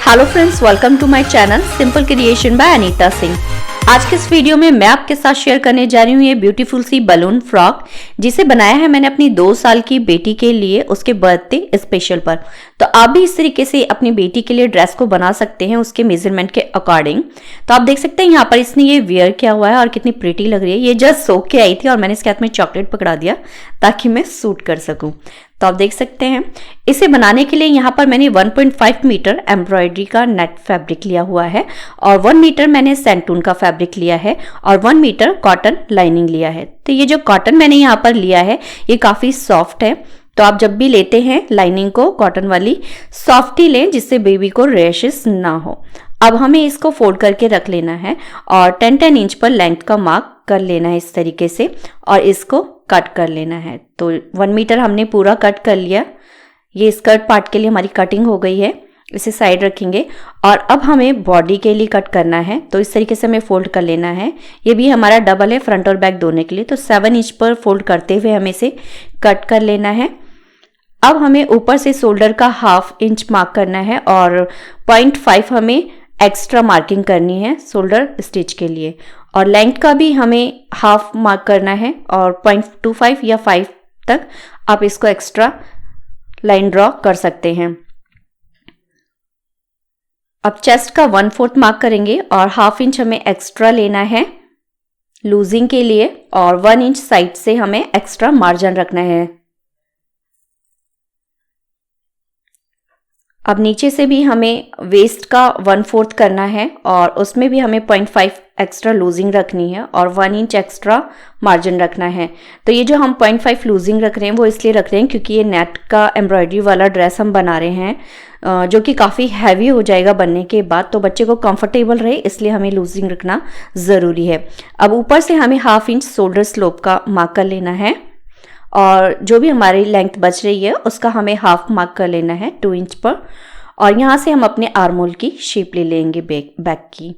Hello friends, welcome to my channel simple creation by Anita Singh. आज के इस वीडियो में मैं आपके साथ शेयर करने जा रही हूँ ये ब्यूटीफुल सी बलून फ्रॉक, जिसे बनाया है मैंने अपनी 2 साल की बेटी के लिए उसके बर्थडे स्पेशल पर। तो आप भी इस तरीके से अपनी बेटी के लिए ड्रेस को बना सकते हैं उसके मेजरमेंट के अकॉर्डिंग। तो आप देख सकते हैं यहाँ पर इसने ये वेयर किया हुआ है और कितनी प्रिटी लग रही है। ये जस्ट सोक के आई थी और मैंने इसके हाथ में चॉकलेट पकड़ा दिया ताकि मैं सूट कर सकूं। तो आप देख सकते हैं इसे बनाने के लिए यहाँ पर मैंने 1.5 मीटर एम्ब्रॉयडरी का नेट फैब्रिक लिया हुआ है और 1 मीटर मैंने सैंटून का फैब्रिक लिया है और 1 मीटर कॉटन लाइनिंग लिया है। तो ये जो कॉटन मैंने यहाँ पर लिया है ये काफी सॉफ्ट है, तो आप जब भी लेते हैं लाइनिंग को कॉटन वाली सॉफ्ट ही लें जिससे बेबी को रैशेस ना हो। अब हमें इसको फोल्ड करके रख लेना है और 10-10 इंच पर लेंथ का मार्क कर लेना है इस तरीके से और इसको कट कर लेना है। तो 1 मीटर हमने पूरा कट कर लिया। ये स्कर्ट पार्ट के लिए हमारी कटिंग हो गई है, इसे साइड रखेंगे और अब हमें बॉडी के लिए कट करना है। तो इस तरीके से हमें फोल्ड कर लेना है। ये भी हमारा डबल है फ्रंट और बैक दोनों के लिए, तो 7 इंच पर फोल्ड करते हुए हमें इसे कट कर लेना है। अब हमें ऊपर से शोल्डर का 1/2 इंच मार्क करना है और 0.5 हमें एक्स्ट्रा मार्किंग करनी है शोल्डर स्टिच के लिए और लेंथ का भी हमें 1/2 मार्क करना है और 0.25 या 5 तक आप इसको एक्स्ट्रा लाइन ड्रॉ कर सकते हैं। अब चेस्ट का 1/4 मार्क करेंगे और 1/2 इंच हमें एक्स्ट्रा लेना है लूजिंग के लिए और 1 इंच साइड से हमें एक्स्ट्रा मार्जिन रखना है। अब नीचे से भी हमें वेस्ट का 1/4 करना है और उसमें भी हमें 0.5 एक्स्ट्रा लूजिंग रखनी है और 1 इंच एक्स्ट्रा मार्जिन रखना है। तो ये जो हम 0.5 लूजिंग रख रहे हैं वो इसलिए रख रहे हैं क्योंकि ये नेट का एम्ब्रॉयडरी वाला ड्रेस हम बना रहे हैं जो कि काफ़ी हैवी हो जाएगा बनने के बाद, तो बच्चे को कंफर्टेबल रहे इसलिए हमें लूजिंग रखना ज़रूरी है। अब ऊपर से हमें 1/2 इंच शोल्डर स्लोप का मार्क कर लेना है और जो भी हमारी लेंथ बच रही है उसका हमें 1/2 मार्क कर लेना है 2 इंच पर और यहाँ से हम अपने आर्मोल की शेप ले लेंगे बैक की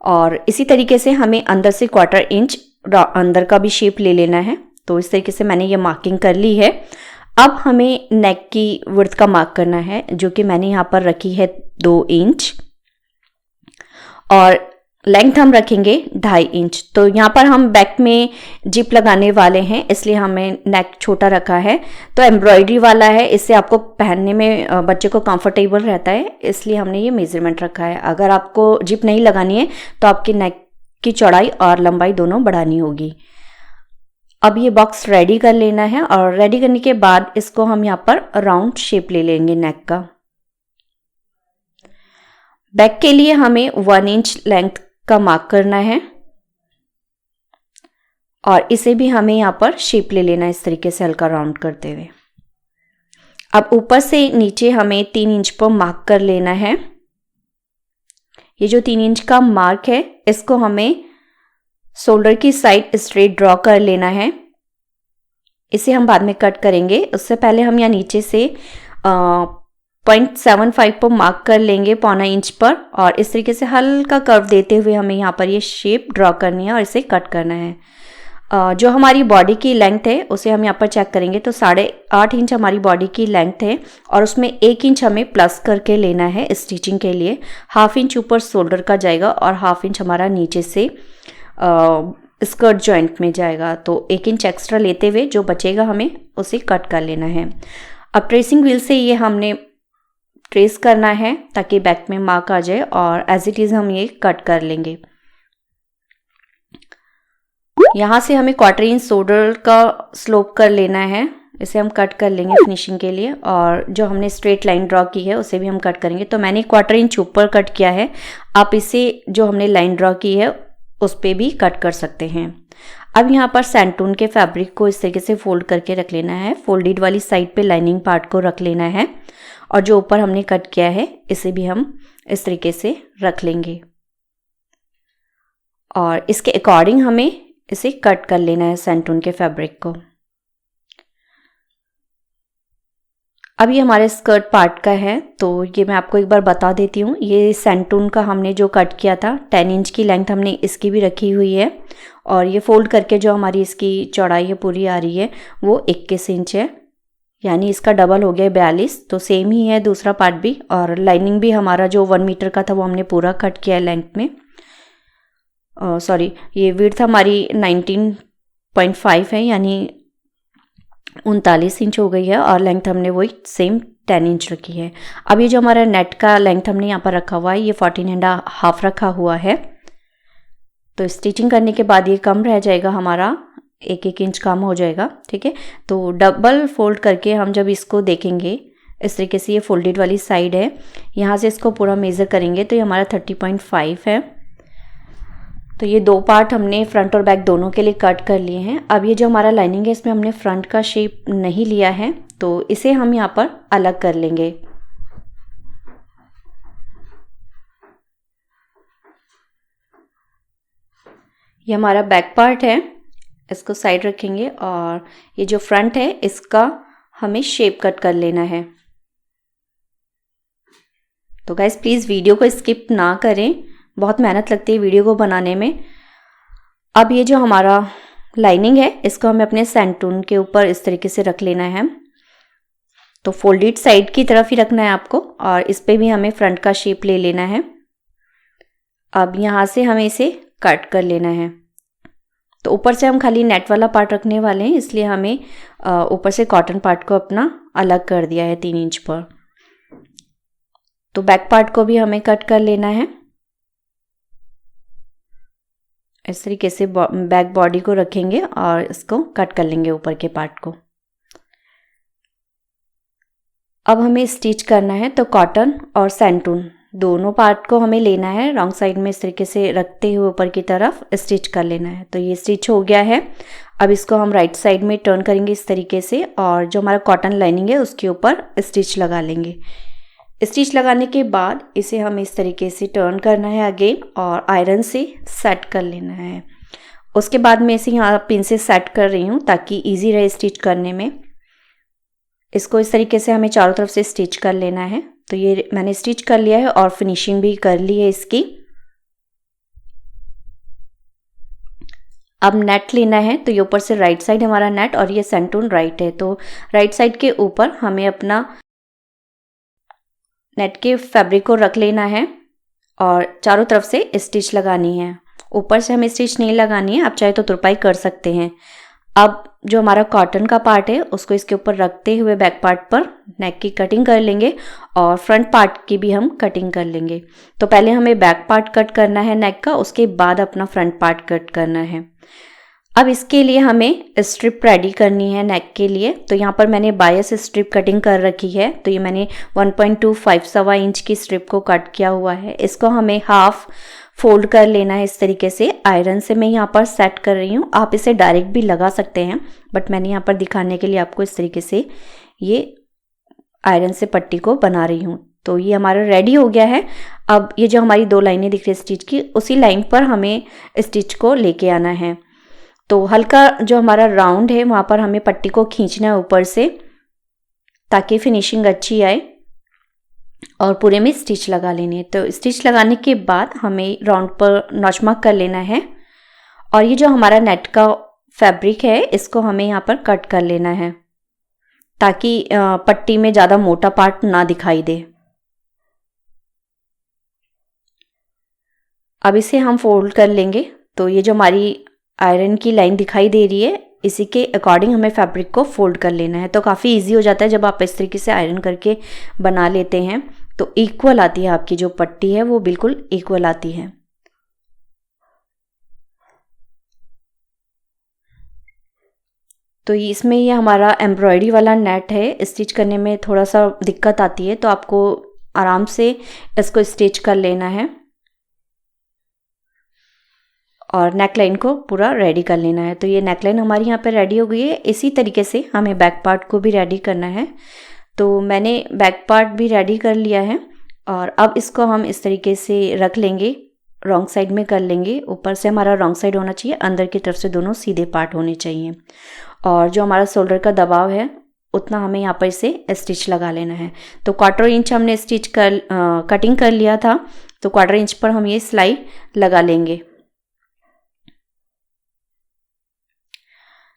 और इसी तरीके से हमें अंदर से 1/4 इंच अंदर का भी शेप ले लेना है। तो इस तरीके से मैंने ये मार्किंग कर ली है। अब हमें नेक की विड्थ का मार्क करना है जो कि मैंने यहाँ पर रखी है 2 इंच और लेंथ हम रखेंगे 2.5 इंच। तो यहाँ पर हम बैक में जिप लगाने वाले हैं इसलिए हमें नेक छोटा रखा है। तो एम्ब्रॉयडरी वाला है, इससे आपको पहनने में बच्चे को कंफर्टेबल रहता है इसलिए हमने ये मेजरमेंट रखा है। अगर आपको जिप नहीं लगानी है तो आपकी नेक की चौड़ाई और लंबाई दोनों बढ़ानी होगी। अब ये बॉक्स रेडी कर लेना है और रेडी करने के बाद इसको हम यहाँ पर राउंड शेप ले लेंगे नेक का। बैक के लिए हमें 1 इंच लेंथ का मार्क करना है और इसे भी हमें यहाँ पर शेप ले लेना है इस तरीके से हल्का राउंड करते हुए। अब ऊपर से नीचे हमें 3 इंच पर मार्क कर लेना है। ये जो 3 इंच का मार्क है इसको हमें शोल्डर की साइड स्ट्रेट ड्रॉ कर लेना है। इसे हम बाद में कट करेंगे, उससे पहले हम यहाँ नीचे से 0.75 पर मार्क कर लेंगे 1/4 इंच पर और इस तरीके से हल्का कर्व देते हुए हमें यहाँ पर ये शेप ड्रॉ करनी है और इसे कट करना है। जो हमारी बॉडी की लेंथ है उसे हम यहाँ पर चेक करेंगे तो 8.5 इंच हमारी बॉडी की लेंथ है और उसमें 1 इंच हमें प्लस करके लेना है स्टिचिंग के लिए। 1/2 इंच ऊपर शोल्डर का जाएगा और 1/2 इंच हमारा नीचे से स्कर्ट जॉइंट में जाएगा। तो 1 इंच एक्स्ट्रा लेते हुए जो बचेगा हमें उसे कट कर लेना है। अब ट्रेसिंग व्हील से ये हमने ट्रेस करना है ताकि बैक में मार्क आ जाए और एज इट इज हम ये कट कर लेंगे। यहाँ से हमें 1/4 इंच शोल्डर का स्लोप कर लेना है, इसे हम कट कर लेंगे फिनिशिंग के लिए और जो हमने स्ट्रेट लाइन ड्रॉ की है उसे भी हम कट करेंगे। तो मैंने 1/4 इंच ऊपर कट किया है, आप इसे जो हमने लाइन ड्रॉ की है उस पर भी कट कर सकते हैं। अब यहाँ पर सैंटून के फैब्रिक को इस तरीके से फोल्ड करके रख लेना है। फोल्डेड वाली साइड पे लाइनिंग पार्ट को रख लेना है और जो ऊपर हमने कट किया है इसे भी हम इस तरीके से रख लेंगे और इसके अकॉर्डिंग हमें इसे कट कर लेना है सैंटून के फैब्रिक को। अब ये हमारे स्कर्ट पार्ट का है तो ये मैं आपको एक बार बता देती हूँ। ये सैंटून का हमने जो कट किया था 10 इंच की लेंथ हमने इसकी भी रखी हुई है और ये फोल्ड करके जो हमारी इसकी चौड़ाई है पूरी आ रही है वो 21 इंच है। यानी इसका डबल हो गया 42। तो सेम ही है दूसरा पार्ट भी, और लाइनिंग भी हमारा जो 1 मीटर का था वो हमने पूरा कट किया है लेंथ में। सॉरी, ये विड्थ हमारी 19.5 है, यानी 39 इंच हो गई है, और लेंथ हमने वही सेम 10 इंच रखी है। अब ये जो हमारा नेट का लेंथ हमने यहाँ पर रखा हुआ है ये 14.5 रखा हुआ है। तो स्टिचिंग करने के बाद ये कम रह जाएगा हमारा, 1 इंच कम हो जाएगा। ठीक है, तो डबल फोल्ड करके हम जब इसको देखेंगे इस तरीके से, ये फोल्डेड वाली साइड है, यहाँ से इसको पूरा मेज़र करेंगे तो ये हमारा 30.5 है। तो ये 2 पार्ट हमने फ्रंट और बैक दोनों के लिए कट कर लिए हैं। अब ये जो हमारा लाइनिंग है इसमें हमने फ्रंट का शेप नहीं लिया है, तो इसे हम यहाँ पर अलग कर लेंगे। ये हमारा बैक पार्ट है, इसको साइड रखेंगे, और ये जो फ्रंट है इसका हमें शेप कट कर लेना है। तो गाइस प्लीज़ वीडियो को स्किप ना करें, बहुत मेहनत लगती है वीडियो को बनाने में। अब ये जो हमारा लाइनिंग है इसको हमें अपने सेंटून के ऊपर इस तरीके से रख लेना है। तो फोल्डेड साइड की तरफ ही रखना है आपको, और इस पे भी हमें फ्रंट का शेप ले लेना है। अब यहाँ से हमें इसे कट कर लेना है। तो ऊपर से हम खाली नेट वाला पार्ट रखने वाले हैं, इसलिए हमें ऊपर से कॉटन पार्ट को अपना अलग कर दिया है 3 इंच पर। तो बैक पार्ट को भी हमें कट कर लेना है। इस तरीके से बैक बॉडी को रखेंगे और इसको कट कर लेंगे ऊपर के पार्ट को। अब हमें स्टिच करना है, तो कॉटन और सेंटून दोनों पार्ट को हमें लेना है, रॉन्ग साइड में इस तरीके से रखते हुए ऊपर की तरफ स्टिच कर लेना है। तो ये स्टिच हो गया है। अब इसको हम राइट साइड में टर्न करेंगे इस तरीके से, और जो हमारा कॉटन लाइनिंग है उसके ऊपर स्टिच लगा लेंगे। स्टिच लगाने के बाद इसे हमें इस तरीके से टर्न करना है अगेन, और आयरन से सेट कर लेना है। उसके बाद मैं इसे यहाँ पिन से सेट कर रही हूँ ताकि ईजी रहे स्टिच करने में। इसको इस तरीके से हमें चारों तरफ से स्टिच कर लेना है। तो ये मैंने स्टिच कर लिया है और फिनिशिंग भी कर ली है इसकी। अब नेट लेना है, तो ये ऊपर से राइट साइड हमारा नेट और ये सेंटून राइट है, तो राइट साइड के ऊपर हमें अपना नेट के फैब्रिक को रख लेना है और चारों तरफ से स्टिच लगानी है। ऊपर से हमें स्टिच नहीं लगानी है, आप चाहे तो तुरपाई कर सकते हैं। अब जो हमारा कॉटन का पार्ट है उसको इसके ऊपर रखते हुए बैक पार्ट पर नेक की कटिंग कर लेंगे, और फ्रंट पार्ट की भी हम कटिंग कर लेंगे। तो पहले हमें बैक पार्ट कट करना है नेक का, उसके बाद अपना फ्रंट पार्ट कट करना है। अब इसके लिए हमें स्ट्रिप रेडी करनी है नेक के लिए। तो यहाँ पर मैंने बायस स्ट्रिप कटिंग कर रखी है। तो ये मैंने 1.25 सवा इंच की स्ट्रिप को कट किया हुआ है। इसको हमें हाफ फोल्ड कर लेना है इस तरीके से। आयरन से मैं यहाँ पर सेट कर रही हूँ, आप इसे डायरेक्ट भी लगा सकते हैं, बट मैंने यहाँ पर दिखाने के लिए आपको इस तरीके से ये आयरन से पट्टी को बना रही हूँ। तो ये हमारा रेडी हो गया है। अब ये जो हमारी 2 लाइनें दिख रही है स्टिच की, उसी लाइन पर हमें स्टिच को लेके आना है। तो हल्का जो हमारा राउंड है वहाँ पर हमें पट्टी को खींचना है ऊपर से, ताकि फिनिशिंग अच्छी आए, और पूरे में स्टिच लगा लेनी है। तो स्टिच लगाने के बाद हमें राउंड पर नॉच मार्क कर लेना है, और ये जो हमारा नेट का फैब्रिक है इसको हमें यहाँ पर कट कर लेना है, ताकि पट्टी में ज़्यादा मोटा पार्ट ना दिखाई दे। अब इसे हम फोल्ड कर लेंगे। तो ये जो हमारी आयरन की लाइन दिखाई दे रही है, इसी के अकॉर्डिंग हमें फैब्रिक को फोल्ड कर लेना है। तो काफ़ी इजी हो जाता है जब आप इस तरीके से आयरन करके बना लेते हैं, तो इक्वल आती है आपकी जो पट्टी है वो बिल्कुल इक्वल आती है। तो इसमें ये हमारा एम्ब्रॉयडरी वाला नेट है, स्टिच करने में थोड़ा सा दिक्कत आती है, तो आपको आराम से इसको स्टिच कर लेना है और नेकलाइन को पूरा रेडी कर लेना है। तो ये नेकलाइन हमारी यहाँ पे रेडी हो गई है। इसी तरीके से हमें बैक पार्ट को भी रेडी करना है। तो मैंने बैक पार्ट भी रेडी कर लिया है, और अब इसको हम इस तरीके से रख लेंगे, रॉन्ग साइड में कर लेंगे। ऊपर से हमारा रॉन्ग साइड होना चाहिए, अंदर की तरफ से दोनों सीधे पार्ट होने चाहिए, और जो हमारा शोल्डर का दबाव है उतना हमें यहाँ पर इसे स्टिच लगा लेना है। तो 1/4 इंच हमने स्टिच कटिंग कर लिया था, तो 1/4 इंच पर हम ये सिलाई लगा लेंगे।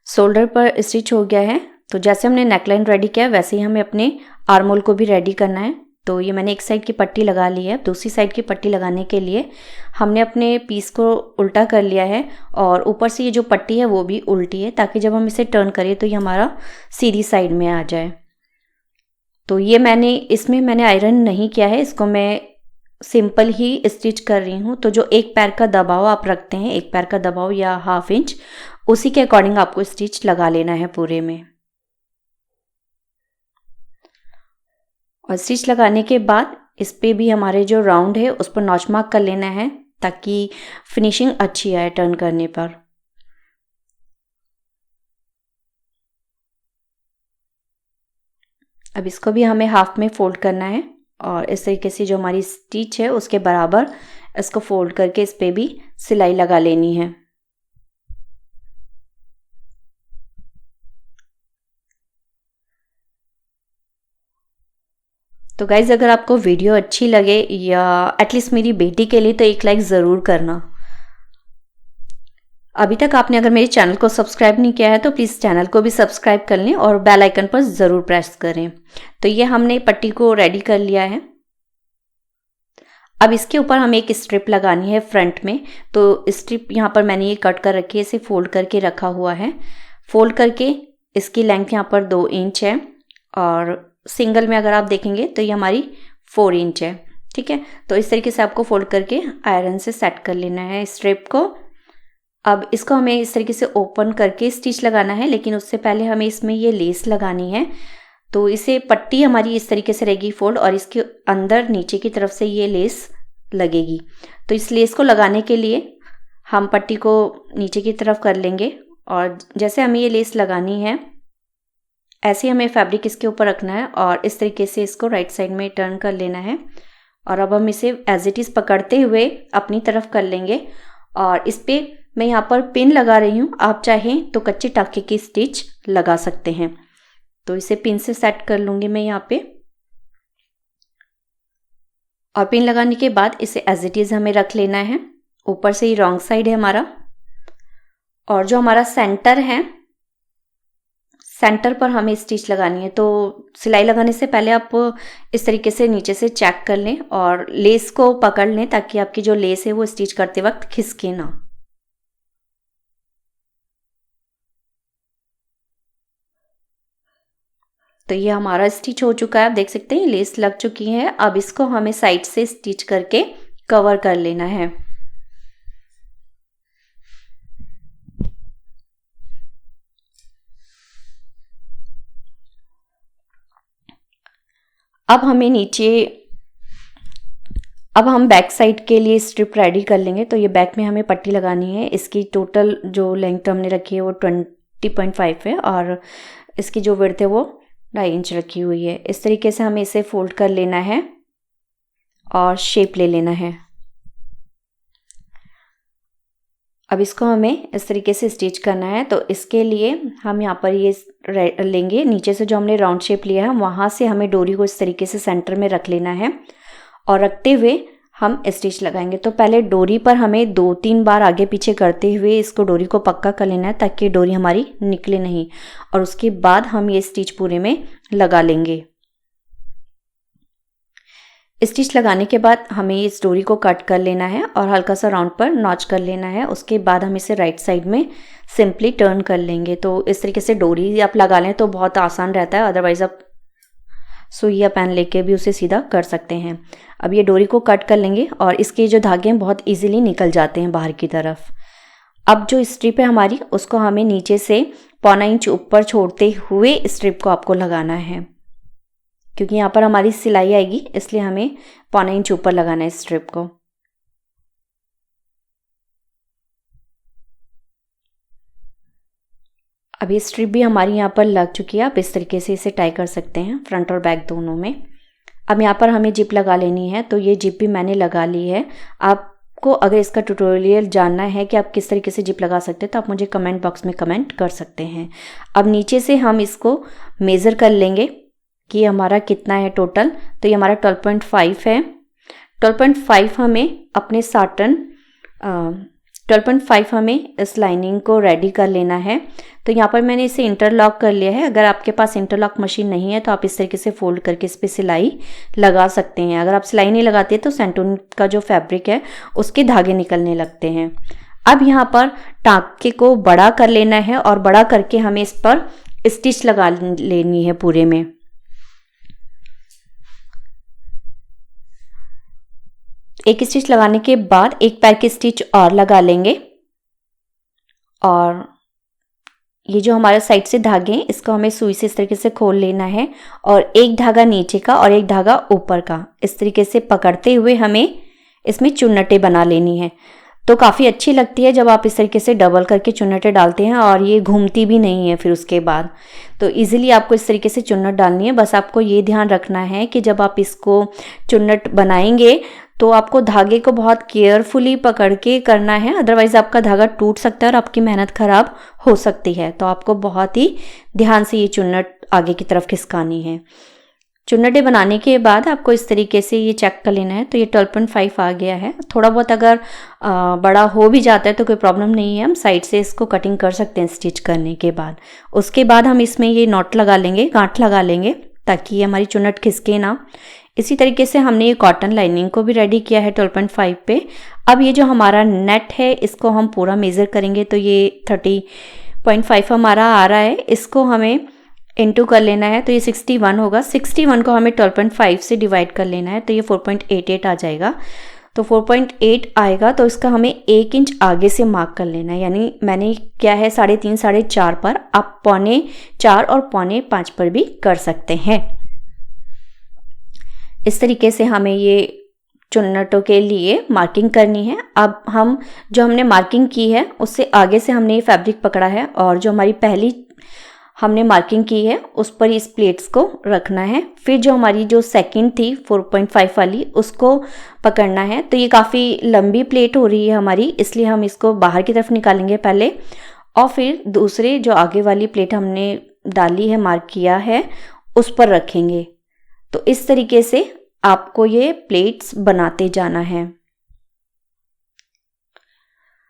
शोल्डर पर स्टिच हो गया है, तो जैसे हमने नेकलाइन रेडी किया वैसे ही हमें अपने आर्म होल को भी रेडी करना है। तो ये मैंने एक साइड की पट्टी लगा ली है। दूसरी साइड की पट्टी लगाने के लिए हमने अपने पीस को उल्टा कर लिया है और ऊपर से ये जो पट्टी है वो भी उल्टी है, ताकि जब हम इसे टर्न करें तो ये हमारा सीधी साइड में आ जाए। तो ये इसमें मैंने आयरन नहीं किया है, इसको मैं सिंपल ही स्टिच कर रही हूँ। तो जो एक पैर का दबाव आप रखते हैं, एक पैर का दबाव या 1/2 इंच, उसी के अकॉर्डिंग आपको स्टिच लगा लेना है पूरे में। और स्टिच लगाने के बाद इस पे भी हमारे जो राउंड है उस पर नॉच मार्क कर लेना है, ताकि फिनिशिंग अच्छी आए टर्न करने पर। अब इसको भी हमें हाफ में फोल्ड करना है और इस तरीके से जो हमारी स्टिच है उसके बराबर इसको फोल्ड करके इस पे भी सिलाई लगा लेनी है। तो गाइज़, अगर आपको वीडियो अच्छी लगे या एटलीस्ट मेरी बेटी के लिए, तो एक लाइक ज़रूर करना। अभी तक आपने अगर मेरे चैनल को सब्सक्राइब नहीं किया है तो प्लीज़ चैनल को भी सब्सक्राइब कर लें और बेल आइकन पर ज़रूर प्रेस करें। तो ये हमने पट्टी को रेडी कर लिया है। अब इसके ऊपर हमें एक स्ट्रिप लगानी है फ्रंट में। तो स्ट्रिप यहाँ पर मैंने ये कट कर रखी है, इसे फोल्ड करके रखा हुआ है। फोल्ड करके इसकी लेंथ यहाँ पर 2 इंच है और सिंगल में अगर आप देखेंगे तो ये हमारी 4 इंच है। ठीक है, तो इस तरीके से आपको फोल्ड करके आयरन से सेट कर लेना है स्ट्रिप को। अब इसको हमें इस तरीके से ओपन करके स्टिच लगाना है, लेकिन उससे पहले हमें इसमें ये लेस लगानी है। तो इसे पट्टी हमारी इस तरीके से रहेगी फोल्ड और इसके अंदर नीचे की तरफ से ये लेस लगेगी। तो इस लेस को लगाने के लिए हम पट्टी को नीचे की तरफ कर लेंगे और जैसे हमें ये लेस लगानी है ऐसे हमें फैब्रिक इसके ऊपर रखना है और इस तरीके से इसको राइट साइड में टर्न कर लेना है। और अब हम इसे एज इट इज़ पकड़ते हुए अपनी तरफ कर लेंगे और इस पे मैं यहाँ पर पिन लगा रही हूँ। आप चाहें तो कच्चे टाके की स्टिच लगा सकते हैं। तो इसे पिन से सेट कर लूँगी मैं यहाँ पे। और पिन लगाने के बाद इसे एज इट इज़ हमें रख लेना है। ऊपर से ही रॉन्ग साइड है हमारा और जो हमारा सेंटर है, सेंटर पर हमें स्टिच लगानी है। तो सिलाई लगाने से पहले आप इस तरीके से नीचे से चेक कर लें और लेस को पकड़ लें, ताकि आपकी जो लेस है वो स्टिच करते वक्त खिसके ना। तो ये हमारा स्टिच हो चुका है, आप देख सकते हैं लेस लग चुकी है। अब इसको हमें साइड से स्टिच करके कवर कर लेना है। अब हम बैक साइड के लिए स्ट्रिप रेडी कर लेंगे। तो ये बैक में हमें पट्टी लगानी है। इसकी टोटल जो लेंथ हमने रखी है वो 20.5 है और इसकी जो विड्थ है वो 2.5 इंच रखी हुई है। इस तरीके से हमें इसे फोल्ड कर लेना है और शेप ले लेना है। अब इसको हमें इस तरीके से स्टिच करना है। तो इसके लिए हम यहाँ पर ये लेंगे, नीचे से जो हमने राउंड शेप लिया है वहाँ से हमें डोरी को इस तरीके से सेंटर में रख लेना है और रखते हुए हम स्टिच लगाएंगे। तो पहले डोरी पर हमें 2-3 बार आगे पीछे करते हुए इसको डोरी को पक्का कर लेना है, ताकि डोरी हमारी निकले नहीं। और उसके बाद हम ये स्टिच पूरे में लगा लेंगे। स्टिच लगाने के बाद हमें इस डोरी को कट कर लेना है और हल्का सा राउंड पर नॉच कर लेना है। उसके बाद हम इसे राइट साइड में सिंपली टर्न कर लेंगे। तो इस तरीके से डोरी आप लगा लें तो बहुत आसान रहता है, अदरवाइज आप सुई या पेन लेके भी उसे सीधा कर सकते हैं। अब ये डोरी को कट कर लेंगे और इसके जो धागे हैं बहुत इजीली निकल जाते हैं बाहर की तरफ। अब जो स्ट्रिप है हमारी उसको हमें नीचे से 1.25 इंच ऊपर छोड़ते हुए स्ट्रिप को आपको लगाना है, क्योंकि यहाँ पर हमारी सिलाई आएगी, इसलिए हमें 1.25 इंच ऊपर लगाना है स्ट्रिप को। अभी स्ट्रिप भी हमारी यहाँ पर लग चुकी है। आप इस तरीके से इसे टाई कर सकते हैं फ्रंट और बैक दोनों में। अब यहाँ पर हमें जिप लगा लेनी है। तो ये जिप भी मैंने लगा ली है। आपको अगर इसका ट्यूटोरियल जानना है कि आप किस तरीके से जिप लगा सकते हैं तो आप मुझे कमेंट बॉक्स में कमेंट कर सकते हैं। अब नीचे से हम इसको मेज़र कर लेंगे कि हमारा कितना है टोटल। तो ये हमारा 12.5 है। 12.5 हमें अपने साटन 12.5 हमें इस लाइनिंग को रेडी कर लेना है। तो यहाँ पर मैंने इसे इंटरलॉक कर लिया है। अगर आपके पास इंटरलॉक मशीन नहीं है तो आप इस तरीके से फोल्ड करके इस पर सिलाई लगा सकते हैं। अगर आप सिलाई नहीं लगाते तो सेंटून का जो फैब्रिक है उसके धागे निकलने लगते हैं। अब यहाँ पर टाँके को बड़ा कर लेना है और बड़ा करके हमें इस पर स्टिच लगा लेनी है पूरे में। एक स्टिच लगाने के बाद एक पैर की स्टिच और लगा लेंगे और ये जो हमारे साइड से धागे हैं इसको हमें सुई से इस तरीके से खोल लेना है और एक धागा नीचे का और एक धागा ऊपर का इस तरीके से पकड़ते हुए हमें इसमें चुन्नटें बना लेनी है। तो काफ़ी अच्छी लगती है जब आप इस तरीके से डबल करके चुन्नटें डालते हैं और ये घूमती भी नहीं है फिर उसके बाद। तो इजीली आपको इस तरीके से चुन्नट डालनी है। बस आपको ये ध्यान रखना है कि जब आप इसको चुन्नट बनाएंगे तो आपको धागे को बहुत केयरफुली पकड़ के करना है, अदरवाइज आपका धागा टूट सकता है और आपकी मेहनत खराब हो सकती है। तो आपको बहुत ही ध्यान से ये चुन्नट आगे की तरफ खिसकानी है। चुन्नटें बनाने के बाद आपको इस तरीके से ये चेक कर लेना है। तो ये 12.5 आ गया है। थोड़ा बहुत अगर बड़ा हो भी जाता है तो कोई प्रॉब्लम नहीं है, हम साइड से इसको कटिंग कर सकते हैं स्टिच करने के बाद। उसके बाद हम इसमें ये नॉट लगा लेंगे, गांठ लगा लेंगे ताकि ये हमारी चुन्नट खिसके ना। इसी तरीके से हमने ये कॉटन लाइनिंग को भी रेडी किया है 12.5 पे। अब ये जो हमारा नेट है इसको हम पूरा मेज़र करेंगे। तो ये 30.5 हमारा आ रहा है, इसको हमें इनटू कर लेना है। तो ये 61 होगा। 61 को हमें 12.5 से डिवाइड कर लेना है। तो ये 4.88 आ जाएगा। तो 4.8 आएगा तो इसका हमें 1 इंच आगे से मार्क कर लेना है। यानी मैंने क्या है 3.5 4.5 पर, आप 4.25 और 4.25 पर भी कर सकते हैं। इस तरीके से हमें ये चुन्नटों के लिए मार्किंग करनी है। अब हम जो हमने मार्किंग की है उससे आगे से हमने ये फैब्रिक पकड़ा है और जो हमारी पहली हमने मार्किंग की है उस पर इस प्लेट्स को रखना है। फिर जो हमारी जो सेकंड थी 4.5 वाली उसको पकड़ना है। तो ये काफ़ी लंबी प्लेट हो रही है हमारी, इसलिए हम इसको बाहर की तरफ निकालेंगे पहले और फिर दूसरे जो आगे वाली प्लेट हमने डाली है, मार्क किया है, उस पर रखेंगे। तो इस तरीके से आपको ये प्लेट्स बनाते जाना है।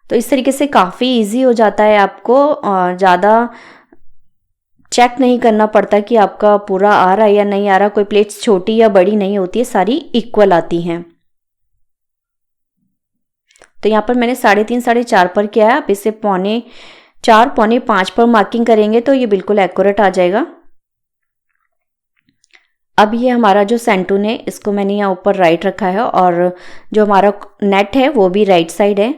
तो इस तरीके से काफ़ी इजी हो जाता है, आपको ज़्यादा चेक नहीं करना पड़ता कि आपका पूरा आ रहा है या नहीं आ रहा। कोई प्लेट्स छोटी या बड़ी नहीं होती है, सारी इक्वल आती हैं। तो यहाँ पर मैंने 3.5 4.5 पर किया है। आप इसे 4.25 4.5 पर मार्किंग करेंगे तो ये बिल्कुल एक्यूरेट आ जाएगा। अब ये हमारा जो सेंटून है इसको मैंने यहाँ ऊपर राइट रखा है और जो हमारा नेट है वो भी राइट साइड है।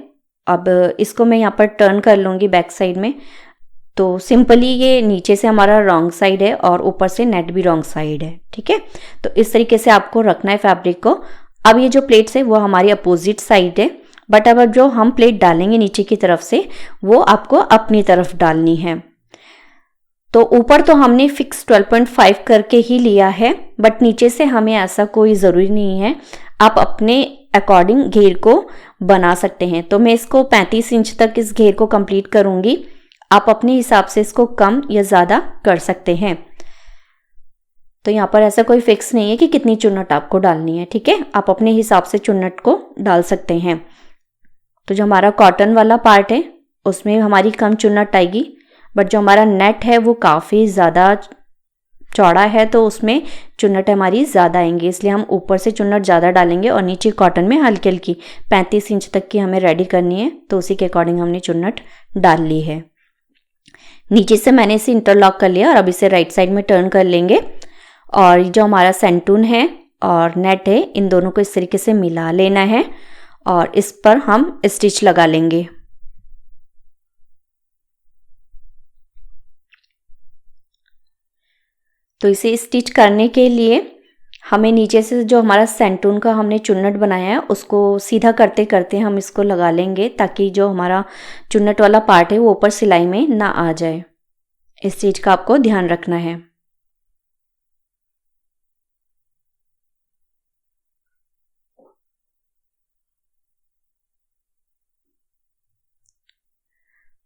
अब इसको मैं यहाँ पर टर्न कर लूँगी बैक साइड में। तो सिंपली ये नीचे से हमारा रॉन्ग साइड है और ऊपर से नेट भी रॉन्ग साइड है, ठीक है। तो इस तरीके से आपको रखना है फैब्रिक को। अब ये जो प्लेट्स है वो हमारी अपोजिट साइड है, बट अब जो हम प्लेट डालेंगे नीचे की तरफ से वो आपको अपनी तरफ डालनी है। तो ऊपर तो हमने फिक्स 12.5 करके ही लिया है, बट नीचे से हमें ऐसा कोई ज़रूरी नहीं है, आप अपने अकॉर्डिंग घेर को बना सकते हैं। तो मैं इसको 35 इंच तक इस घेर को कंप्लीट करूँगी। आप अपने हिसाब से इसको कम या ज़्यादा कर सकते हैं। तो यहाँ पर ऐसा कोई फिक्स नहीं है कि कितनी चुन्नट आपको डालनी है, ठीक है। आप अपने हिसाब से चुन्नट को डाल सकते हैं। तो जो हमारा कॉटन वाला पार्ट है उसमें हमारी कम चुन्नट आएगी, बट जो हमारा नेट है वो काफ़ी ज़्यादा चौड़ा है तो उसमें चुन्नट हमारी ज़्यादा आएंगी, इसलिए हम ऊपर से चुन्नट ज़्यादा डालेंगे और नीचे कॉटन में हल्की हल्की 35 इंच तक की हमें रेडी करनी है। तो उसी के अकॉर्डिंग हमने चुन्नट डाल ली है। नीचे से मैंने इसे इंटरलॉक कर लिया और अब इसे राइट साइड में टर्न कर लेंगे और जो हमारा सेंटून है और नेट है इन दोनों को इस तरीके से मिला लेना है और इस पर हम स्टिच लगा लेंगे। तो इसे स्टिच करने के लिए हमें नीचे से जो हमारा सेंटून का हमने चुन्नट बनाया है उसको सीधा करते करते हम इसको लगा लेंगे ताकि जो हमारा चुन्नट वाला पार्ट है वो ऊपर सिलाई में ना आ जाए। इस चीज़ का आपको ध्यान रखना है।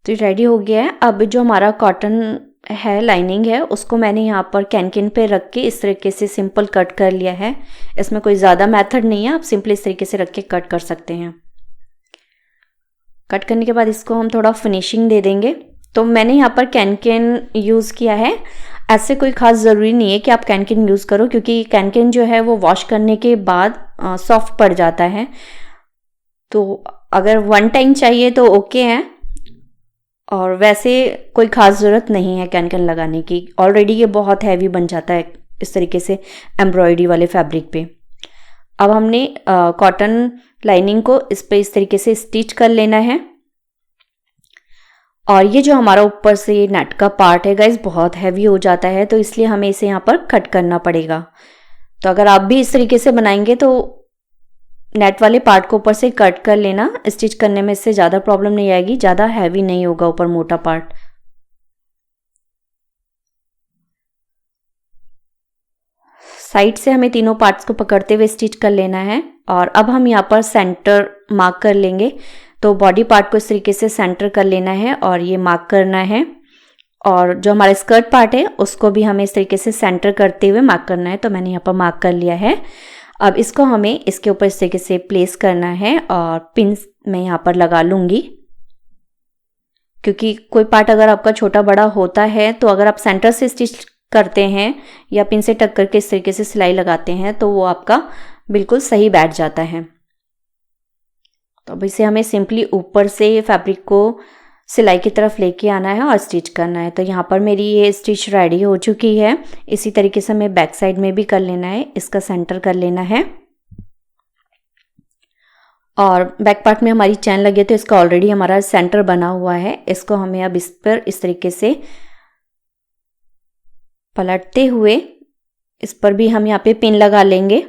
तो रेडी हो गया है। अब जो हमारा कॉटन है लाइनिंग है उसको मैंने यहाँ पर कैनकिन पे रख के इस तरीके से सिंपल कट कर लिया है। इसमें कोई ज़्यादा मेथड नहीं है, आप सिंपल इस तरीके से रख के कट कर सकते हैं। कट करने के बाद इसको हम थोड़ा फिनिशिंग दे देंगे। तो मैंने यहाँ पर कैन यूज़ किया है। ऐसे कोई ख़ास ज़रूरी नहीं है कि आप कैन यूज़ करो, क्योंकि कैन जो है वो वॉश करने के बाद सॉफ्ट पड़ जाता है। तो अगर वन टाइम चाहिए तो ओके है, और वैसे कोई ख़ास ज़रूरत नहीं है कैन लगाने की। ऑलरेडी ये बहुत हैवी बन जाता है इस तरीके से एम्ब्रॉयडरी वाले फैब्रिक पे। अब हमने कॉटन लाइनिंग को इस पे इस तरीके से स्टिच कर लेना है। और ये जो हमारा ऊपर से नेट का पार्ट है गाइस, बहुत हैवी हो जाता है, तो इसलिए हमें इसे यहाँ पर कट करना पड़ेगा। तो अगर आप भी इस तरीके से बनाएंगे तो नेट वाले पार्ट को ऊपर से कट कर लेना। स्टिच करने में इससे ज़्यादा प्रॉब्लम नहीं आएगी, ज़्यादा हैवी नहीं होगा ऊपर मोटा पार्ट। साइड से हमें तीनों पार्ट्स को पकड़ते हुए स्टिच कर लेना है। और अब हम यहाँ पर सेंटर मार्क कर लेंगे। तो बॉडी पार्ट को इस तरीके से सेंटर कर लेना है और ये मार्क करना है। और जो हमारा स्कर्ट पार्ट है उसको भी हमें इस तरीके से सेंटर करते हुए मार्क करना है। तो मैंने यहाँ पर मार्क कर लिया है। अब इसको हमें इसके ऊपर इस तरीके से प्लेस करना है और पिन मैं यहाँ पर लगा लूँगी, क्योंकि कोई पार्ट अगर आपका छोटा बड़ा होता है तो अगर आप सेंटर से स्टिच करते हैं या पिन से टक करके इस तरीके से सिलाई लगाते हैं तो वो आपका बिल्कुल सही बैठ जाता है। तो अब इसे हमें सिंपली ऊपर से फैब्रिक को सिलाई की तरफ लेके आना है और स्टिच करना है। तो यहाँ पर मेरी ये स्टिच रेडी हो चुकी है। इसी तरीके से हमें बैक साइड में भी कर लेना है, इसका सेंटर कर लेना है। और बैक पार्ट में हमारी चैन लगी है तो इसका ऑलरेडी हमारा सेंटर बना हुआ है। इसको हमें अब इस पर इस तरीके से पलटते हुए इस पर भी हम यहाँ पे पिन लगा लेंगे।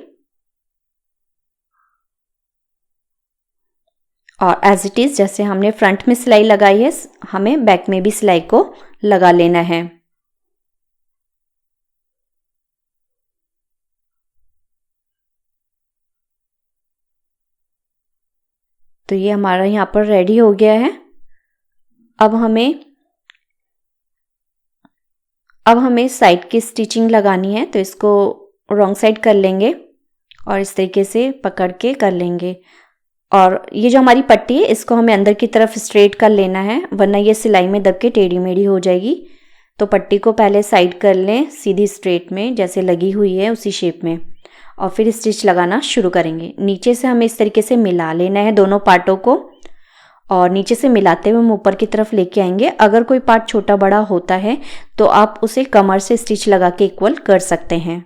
और एज इट इज़ जैसे हमने फ्रंट में सिलाई लगाई है, हमें बैक में भी सिलाई को लगा लेना है। तो ये हमारा यहाँ पर रेडी हो गया है। अब हमें साइड की स्टिचिंग लगानी है। तो इसको रॉन्ग साइड कर लेंगे और इस तरीके से पकड़ के कर लेंगे। और ये जो हमारी पट्टी है इसको हमें अंदर की तरफ स्ट्रेट कर लेना है, वरना ये सिलाई में दब के टेढ़ी मेढ़ी हो जाएगी। तो पट्टी को पहले साइड कर लें सीधी स्ट्रेट में जैसे लगी हुई है उसी शेप में, और फिर स्टिच लगाना शुरू करेंगे। नीचे से हमें इस तरीके से मिला लेना है दोनों पार्टों को, और नीचे से मिलाते हुए हम ऊपर की तरफ लेके आएंगे। अगर कोई पार्ट छोटा बड़ा होता है तो आप उसे कमर से स्टिच लगा के इक्वल कर सकते हैं।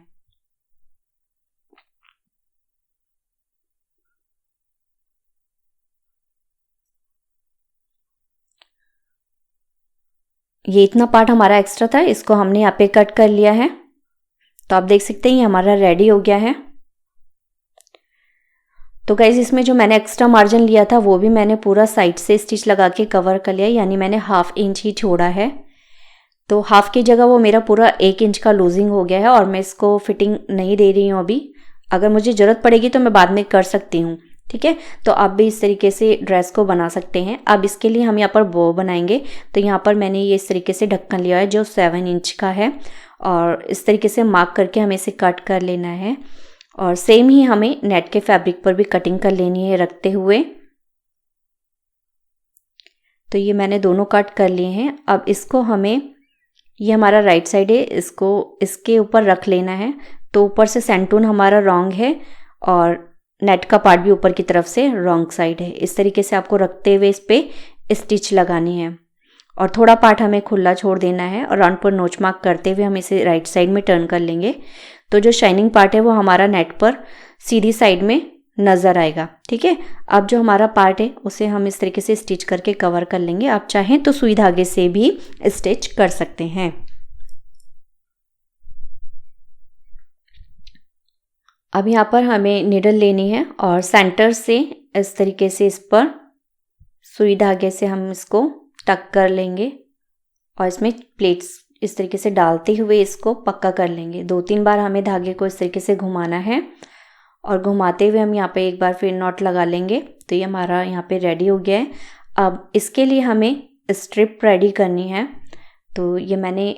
ये इतना पार्ट हमारा एक्स्ट्रा था, इसको हमने यहाँ पे कट कर लिया है। तो आप देख सकते हैं ये हमारा रेडी हो गया है। तो गाइज इसमें जो मैंने एक्स्ट्रा मार्जिन लिया था वो भी मैंने पूरा साइड से स्टिच लगा के कवर कर लिया, यानी मैंने 1/2 इंच ही छोड़ा है। तो हाफ की जगह वो मेरा पूरा 1 इंच का लूजिंग हो गया है, और मैं इसको फिटिंग नहीं दे रही हूँ अभी। अगर मुझे ज़रूरत पड़ेगी तो मैं बाद में कर सकती हूँ, ठीक है। तो आप भी इस तरीके से ड्रेस को बना सकते हैं। अब इसके लिए हम यहाँ पर बो बनाएंगे। तो यहाँ पर मैंने ये इस तरीके से ढक्कन लिया है जो 7 इंच का है, और इस तरीके से मार्क करके हमें इसे कट कर लेना है। और सेम ही हमें नेट के फैब्रिक पर भी कटिंग कर लेनी है रखते हुए। तो ये मैंने दोनों कट कर लिए हैं। अब इसको हमें, ये हमारा राइट साइड है, इसको इसके ऊपर रख लेना है। तो ऊपर से सेंटून हमारा रॉन्ग है और नेट का पार्ट भी ऊपर की तरफ से रॉन्ग साइड है। इस तरीके से आपको रखते हुए इस पे स्टिच लगानी है, और थोड़ा पार्ट हमें खुला छोड़ देना है, और राउंड पर नोच मार्क करते हुए हम इसे राइट साइड में टर्न कर लेंगे। तो जो शाइनिंग पार्ट है वो हमारा नेट पर सीधी साइड में नज़र आएगा, ठीक है। अब जो हमारा पार्ट है उसे हम इस तरीके से स्टिच करके कवर कर लेंगे। आप चाहें तो सुई धागे से भी स्टिच कर सकते हैं। अब यहाँ पर हमें निडल लेनी है और सेंटर से इस तरीके से इस पर सुई धागे से हम इसको टक कर लेंगे, और इसमें प्लेट्स इस तरीके से डालते हुए इसको पक्का कर लेंगे। 2-3 बार हमें धागे को इस तरीके से घुमाना है, और घुमाते हुए हम यहाँ पे एक बार फिर नॉट लगा लेंगे। तो ये हमारा यहाँ पे रेडी हो गया है। अब इसके लिए हमें स्ट्रिप रेडी करनी है। तो ये मैंने,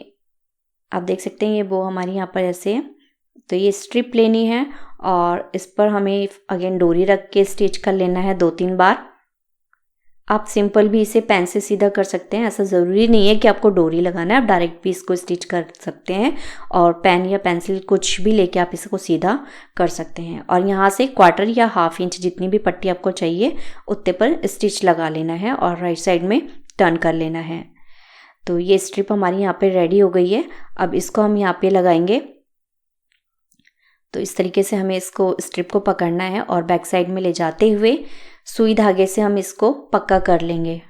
आप देख सकते हैं ये वो हमारी यहाँ पर ऐसे है। तो ये स्ट्रिप लेनी है और इस पर हमें अगेन डोरी रख के स्टिच कर लेना है 2-3 बार। आप सिंपल भी इसे पेन से सीधा कर सकते हैं, ऐसा ज़रूरी नहीं है कि आपको डोरी लगाना है, आप डायरेक्ट भी इसको स्टिच कर सकते हैं और पेन या पेंसिल कुछ भी लेके आप इसको सीधा कर सकते हैं। और यहाँ से 1/4 या 1/2 इंच जितनी भी पट्टी आपको चाहिए उतने पर स्टिच लगा लेना है और राइट साइड में टर्न कर लेना है। तो ये स्ट्रिप हमारी यहाँ पे रेडी हो गई है। अब इसको हम यहाँ पे लगाएंगे। तो इस तरीके से हमें इसको स्ट्रिप को पकड़ना है और बैक साइड में ले जाते हुए सुई धागे से हम इसको पक्का कर लेंगे।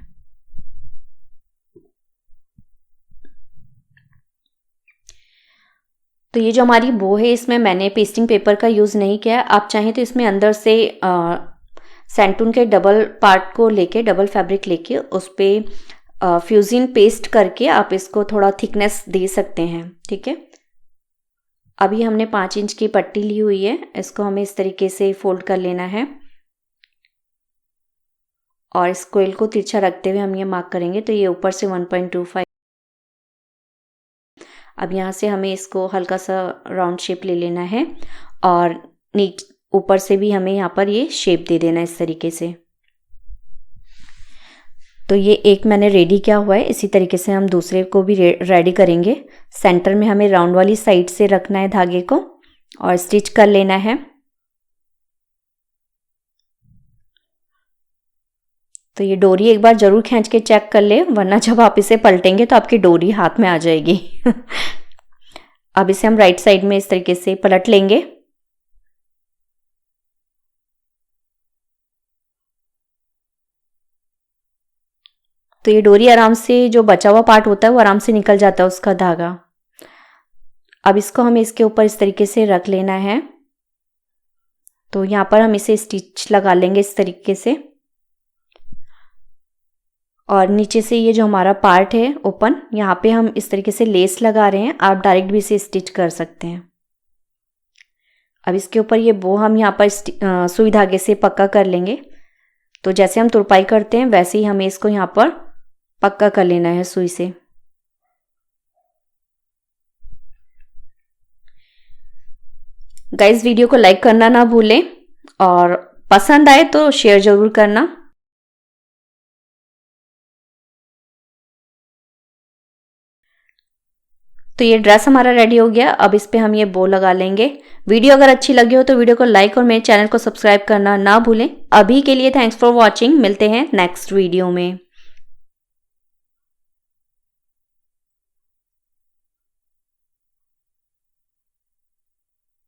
तो ये जो हमारी बो है इसमें मैंने पेस्टिंग पेपर का यूज़ नहीं किया है। आप चाहें तो इसमें अंदर से सैंटून के डबल पार्ट को लेके, डबल फैब्रिक लेके उस पर फ्यूजिन पेस्ट करके आप इसको थोड़ा थिकनेस दे सकते हैं। ठीक है, अभी हमने 5 इंच की पट्टी ली हुई है, इसको हमें इस तरीके से फोल्ड कर लेना है और इस कोयल को तिरछा रखते हुए हम ये मार्क करेंगे। तो ये ऊपर से 1.25। अब यहाँ से हमें इसको हल्का सा राउंड शेप ले लेना है और ऊपर से भी हमें यहाँ पर ये शेप दे देना इस तरीके से। तो ये एक मैंने रेडी किया हुआ है, इसी तरीके से हम दूसरे को भी रेडी करेंगे। सेंटर में हमें राउंड वाली साइड से रखना है धागे को और स्टिच कर लेना है। तो ये डोरी एक बार ज़रूर खींच के चेक कर ले, वरना जब आप इसे पलटेंगे तो आपकी डोरी हाथ में आ जाएगी। अब इसे हम राइट साइड में इस तरीके से पलट लेंगे। तो ये डोरी आराम से, जो बचा हुआ पार्ट होता है वो आराम से निकल जाता है उसका धागा। अब इसको हमें इसके ऊपर इस तरीके से रख लेना है। तो यहाँ पर हम इसे स्टिच लगा लेंगे इस तरीके से और नीचे से ये जो हमारा पार्ट है ओपन, यहाँ पे हम इस तरीके से लेस लगा रहे हैं। आप डायरेक्ट भी इसे स्टिच कर सकते हैं। अब इसके ऊपर ये बो हम यहाँ पर सुई धागे से पक्का कर लेंगे। तो जैसे हम तुरपाई करते हैं वैसे ही हमें इसको यहाँ पर पक्का कर लेना है सुई से। गाइस, वीडियो को लाइक करना ना भूलें और पसंद आए तो शेयर जरूर करना। तो ये ड्रेस हमारा रेडी हो गया। अब इस पे हम ये बो लगा लेंगे। वीडियो अगर अच्छी लगी हो तो वीडियो को लाइक और मेरे चैनल को सब्सक्राइब करना ना भूलें। अभी के लिए थैंक्स फॉर वॉचिंग। मिलते हैं नेक्स्ट वीडियो में।